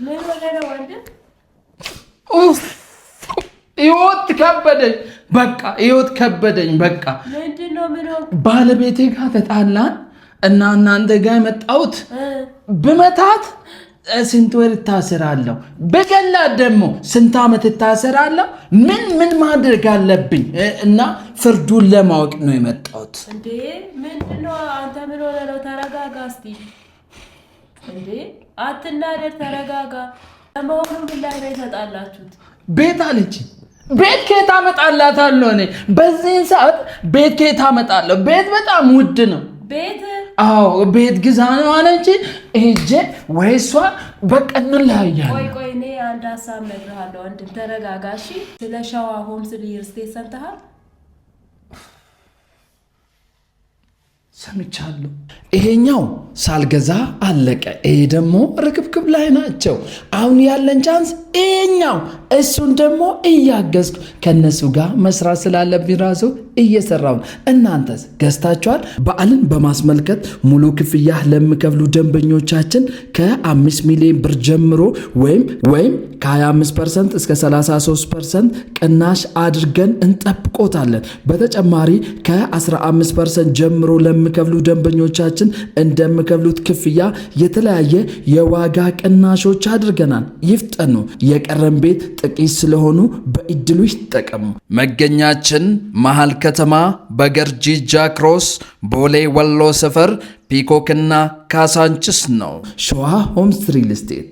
ምን ወለደ ወንድ ህይወት ከበደኝ በቃ ህይወት ከበደኝ በቃ ምንድነው ምን ባለቤቴ ጋር ተጣላን እና እናንተ ጋር መጣሁት በመታት ስንት ወር ታሰራለሁ በገላት ደግሞ ስንት ዓመት ታሰራለሁ ምን ማድረግ አለብኝ እና ፍርዱን ለማወቅ ነው የመጣሁት እንዴ ምንድነው አንተ ምን ሆነ ነው ተረጋጋ እስቲ እንዴ አትናደድ ተረጋጋ ለመሆኑ ቢላህ ነው ተጣላችሁት ቤት አለች ቤት ከየት አመጣላታለሁ እኔ በዚህ ሰዓት ቤት ከየት አመጣለሁ ቤት በጣም ውድ ነው ቤት አዎ ቤት ግዛ ነው አለች እጄ ወይሷ በቀን ላይ ያለ ቆይ እኔ አንድ ሐሳብ ነግርሃለሁ አንድ ተረጋጋሺ ስለ ሸዋ ሆምስ ሪል ስቴት ሰምተሃል ሰምቻለሁ ይሄኛው ሳልገዛ አለቀ ይሄ ደግሞ ርክብክብ ላይ ናቸው አሁን ያለን ቻንስ ይሄኛው እሱን ደግሞ እያገዝኩ ከነሱ ጋር መስራት ስላለብኝ ራሱ እየሰራው እናንተስ ገዝታችኋል በዓልን በማስመልከት ሙሉ ክፍያ ለሚከፍሉ ደንበኞቻችን ከ5 ሚሊዮን ብር ጀምሮ ወይም ከ25% እስከ 33% ቅናሽ አድርገን እንጠብቆታለን በተጨማሪ ከ15% ጀምሮ ለሚከፍሉ ደንበኞቻችን እንደሚከፍሉት ክፍያ የተለያየ የዋጋ ቅናሾች አድርገናል ይፍጠኑ የቀረም ቤት ጥቂት ስለሆኑ በእድሉ ይጠቀሙ መገኛችን መሃል ከተማ በገርጂ ጃክሮስ ቦሌ ወሎ ሰፈር ፒኮክና ካሳንችስ ነው ሸዋ ሆምስ ሪል ስቴት